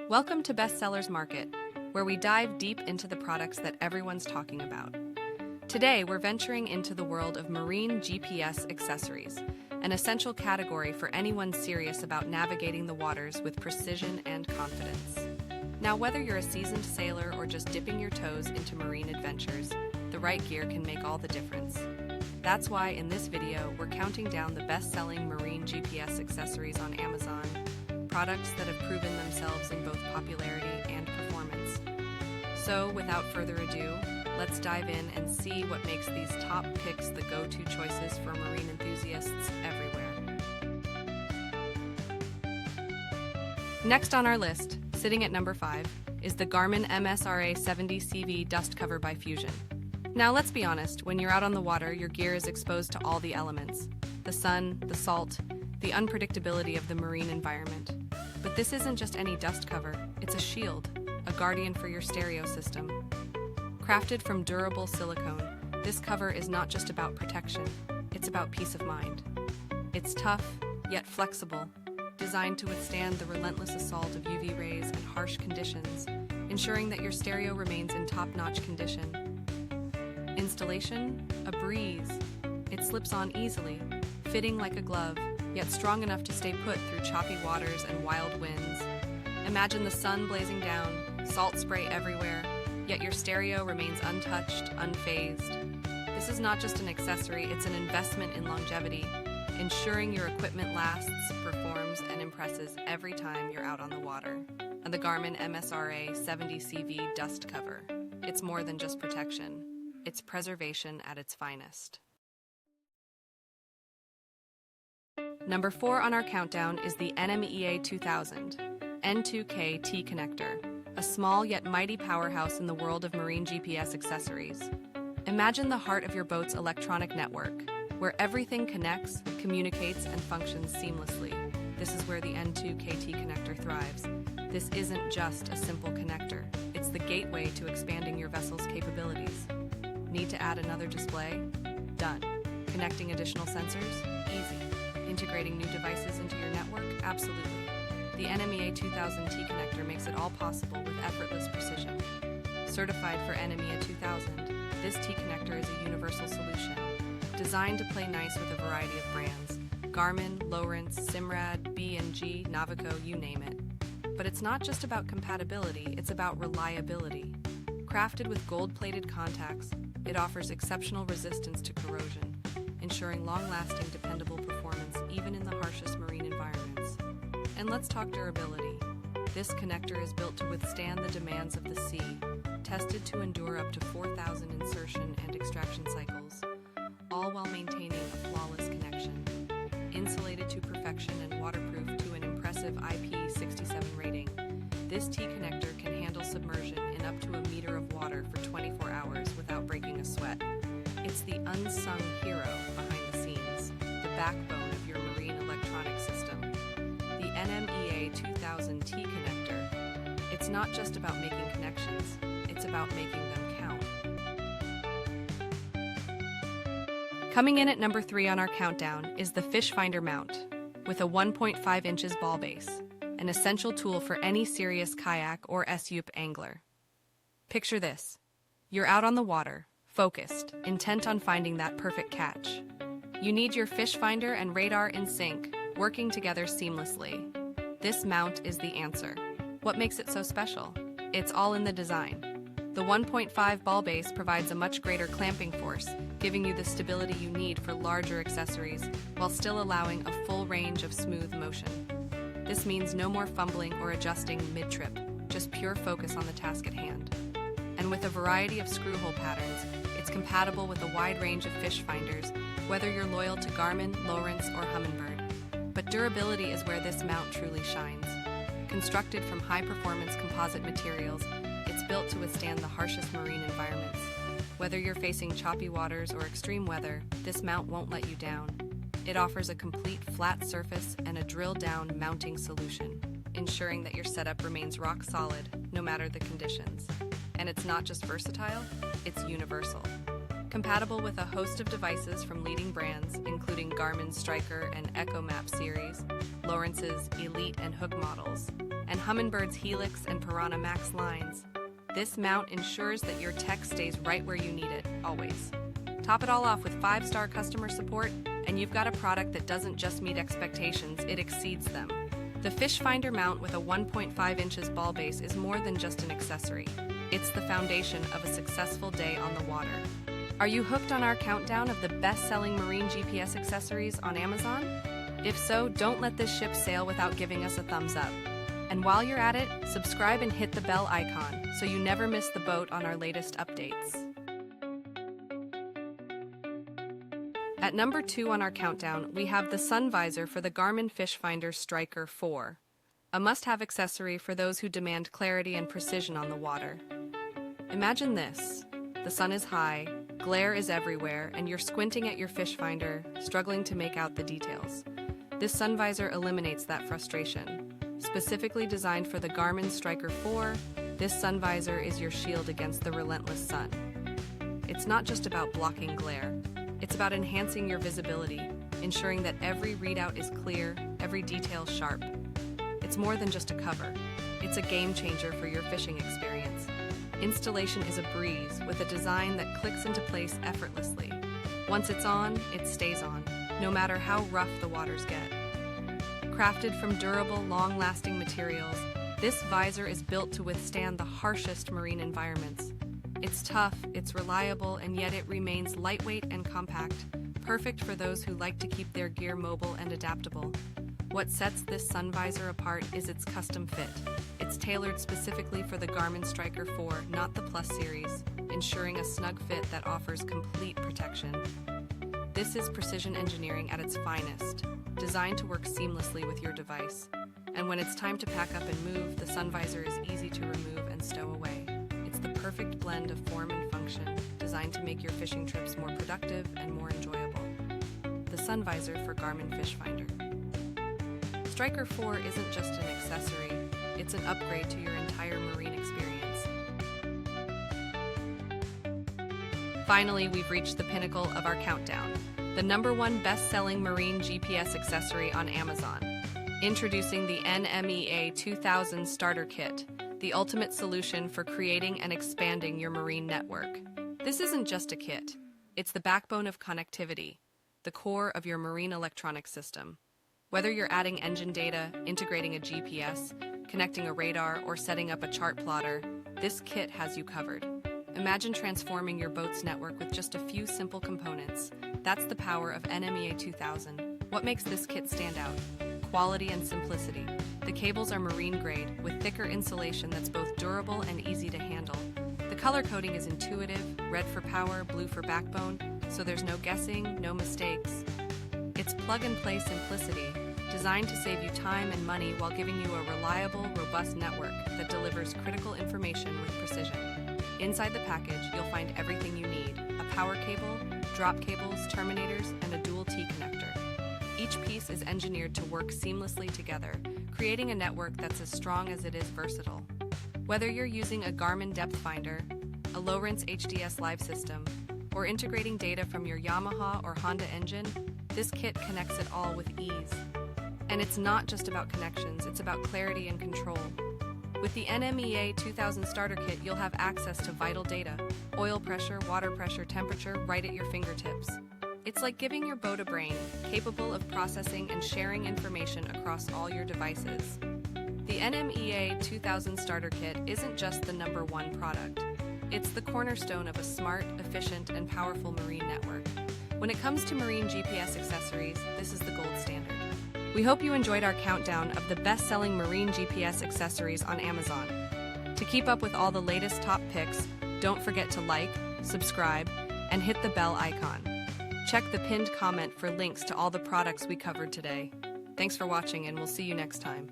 Welcome to Bestsellers Market, where we dive deep into the products that everyone's talking about. Today, we're venturing into the world of marine GPS accessories, an essential category for anyone serious about navigating the waters with precision and confidence. Now, whether you're a seasoned sailor or just dipping your toes into marine adventures, the right gear can make all the difference. That's why in this video, we're counting down the best-selling marine GPS accessories on Amazon, products that have proven themselves in both popularity and performance. So, without further ado, let's dive in and see what makes these top picks the go-to choices for marine enthusiasts everywhere. Next on our list, sitting at number 5, is the Garmin MSRA 70CV Dust Cover by Fusion. Now let's be honest, when you're out on the water, your gear is exposed to all the elements: the sun, the salt, the unpredictability of the marine environment. But this isn't just any dust cover, it's a shield, a guardian for your stereo system. Crafted from durable silicone, this cover is not just about protection, it's about peace of mind. It's tough, yet flexible, designed to withstand the relentless assault of UV rays and harsh conditions, ensuring that your stereo remains in top-notch condition. Installation? A breeze. It slips on easily, fitting like a glove, yet strong enough to stay put through choppy waters and wild winds. Imagine the sun blazing down, salt spray everywhere, yet your stereo remains untouched, unfazed. This is not just an accessory, it's an investment in longevity, ensuring your equipment lasts, performs, and impresses every time you're out on the water. And the Garmin MSRA 70CV Dust Cover. It's more than just protection. It's preservation at its finest. Number 4 on our countdown is the NMEA 2000 N2K T-Connector, a small yet mighty powerhouse in the world of marine GPS accessories. Imagine the heart of your boat's electronic network, where everything connects, communicates, and functions seamlessly. This is where the N2K T-Connector thrives. This isn't just a simple connector, it's the gateway to expanding your vessel's capabilities. Need to add another display? Done. Connecting additional sensors? Easy. Integrating new devices into your network? Absolutely. The NMEA 2000 T-Connector makes it all possible with effortless precision. Certified for NMEA 2000, this T-Connector is a universal solution, designed to play nice with a variety of brands: Garmin, Lowrance, Simrad, B&G, Navico, you name it. But it's not just about compatibility, it's about reliability. Crafted with gold-plated contacts, it offers exceptional resistance to corrosion, ensuring long-lasting, dependable performance even in the harshest marine environments. And let's talk durability. This connector is built to withstand the demands of the sea, tested to endure up to 4,000 insertion and extraction cycles, all while maintaining a flawless connection. Insulated to perfection and waterproof to an impressive IP67 rating, this T-connector can handle submersion in up to a meter of water for 24 hours without breaking a sweat. It's the unsung hero behind the scenes, the backbone of your marine electronic system. The NMEA 2000 T-connector. It's not just about making connections, it's about making them count. Coming in at number 3 on our countdown is the Fish Finder Mount, with a 1.5 inches ball base, an essential tool for any serious kayak or SUP angler. Picture this. You're out on the water, focused, intent on finding that perfect catch. You need your fish finder and radar in sync, working together seamlessly. This mount is the answer. What makes it so special? It's all in the design. The 1.5 ball base provides a much greater clamping force, giving you the stability you need for larger accessories, while still allowing a full range of smooth motion. This means no more fumbling or adjusting mid-trip, just pure focus on the task at hand. And with a variety of screw hole patterns, it's compatible with a wide range of fish finders, whether you're loyal to Garmin, Lowrance, or Humminbird. But durability is where this mount truly shines. Constructed from high-performance composite materials, it's built to withstand the harshest marine environments. Whether you're facing choppy waters or extreme weather, this mount won't let you down. It offers a complete flat surface and a drill-down mounting solution, ensuring that your setup remains rock solid, no matter the conditions. And it's not just versatile, it's universal. Compatible with a host of devices from leading brands, including Garmin Striker and EchoMap series, Lowrance's Elite and Hook models, and Hummingbird's Helix and Piranha Max lines. This mount ensures that your tech stays right where you need it, always. Top it all off with 5-star customer support, and you've got a product that doesn't just meet expectations, it exceeds them. The Fish Finder mount with a 1.5 inches ball base is more than just an accessory. It's the foundation of a successful day on the water. Are you hooked on our countdown of the best-selling marine GPS accessories on Amazon? If so, don't let this ship sail without giving us a thumbs up. And while you're at it, subscribe and hit the bell icon so you never miss the boat on our latest updates. At number 2 on our countdown, we have the Sunvisor for the Garmin Fish Finder Striker 4, a must-have accessory for those who demand clarity and precision on the water. Imagine this. The sun is high, glare is everywhere, and you're squinting at your fish finder, struggling to make out the details. This Sunvisor eliminates that frustration. Specifically designed for the Garmin Striker 4, this Sunvisor is your shield against the relentless sun. It's not just about blocking glare. It's about enhancing your visibility, ensuring that every readout is clear, every detail sharp. It's more than just a cover. It's a game changer for your fishing experience. Installation is a breeze with a design that clicks into place effortlessly. Once it's on, it stays on, no matter how rough the waters get. Crafted from durable, long-lasting materials, this visor is built to withstand the harshest marine environments. It's tough, it's reliable, and yet it remains lightweight and compact, perfect for those who like to keep their gear mobile and adaptable. What sets this Sunvisor apart is its custom fit. It's tailored specifically for the Garmin Striker 4, not the Plus series, ensuring a snug fit that offers complete protection. This is precision engineering at its finest, designed to work seamlessly with your device. And when it's time to pack up and move, the Sunvisor is easy to remove and stow away. It's the perfect blend of form and function, designed to make your fishing trips more productive and more enjoyable. The Sunvisor for Garmin Fish Finder. Striker 4 isn't just an accessory, it's an upgrade to your entire marine experience. Finally, we've reached the pinnacle of our countdown, the #1 best-selling marine GPS accessory on Amazon. Introducing the NMEA 2000 Starter Kit, the ultimate solution for creating and expanding your marine network. This isn't just a kit, it's the backbone of connectivity, the core of your marine electronic system. Whether you're adding engine data, integrating a GPS, connecting a radar, or setting up a chart plotter, this kit has you covered. Imagine transforming your boat's network with just a few simple components. That's the power of NMEA 2000. What makes this kit stand out? Quality and simplicity. The cables are marine grade, with thicker insulation that's both durable and easy to handle. The color coding is intuitive, red for power, blue for backbone, so there's no guessing, no mistakes. It's plug-and-play simplicity, designed to save you time and money while giving you a reliable, robust network that delivers critical information with precision. Inside the package, you'll find everything you need: a power cable, drop cables, terminators, and a dual T connector. Each piece is engineered to work seamlessly together, creating a network that's as strong as it is versatile. Whether you're using a Garmin depth finder, a Lowrance HDS live system, or integrating data from your Yamaha or Honda engine, this kit connects it all with ease. And it's not just about connections, it's about clarity and control. With the NMEA 2000 Starter Kit, you'll have access to vital data: oil pressure, water pressure, temperature, right at your fingertips. It's like giving your boat a brain, capable of processing and sharing information across all your devices. The NMEA 2000 Starter Kit isn't just the #1 product. It's the cornerstone of a smart, efficient, and powerful marine network. When it comes to marine GPS accessories, this is the gold standard. We hope you enjoyed our countdown of the best-selling marine GPS accessories on Amazon. To keep up with all the latest top picks, don't forget to like, subscribe, and hit the bell icon. Check the pinned comment for links to all the products we covered today. Thanks for watching, and we'll see you next time.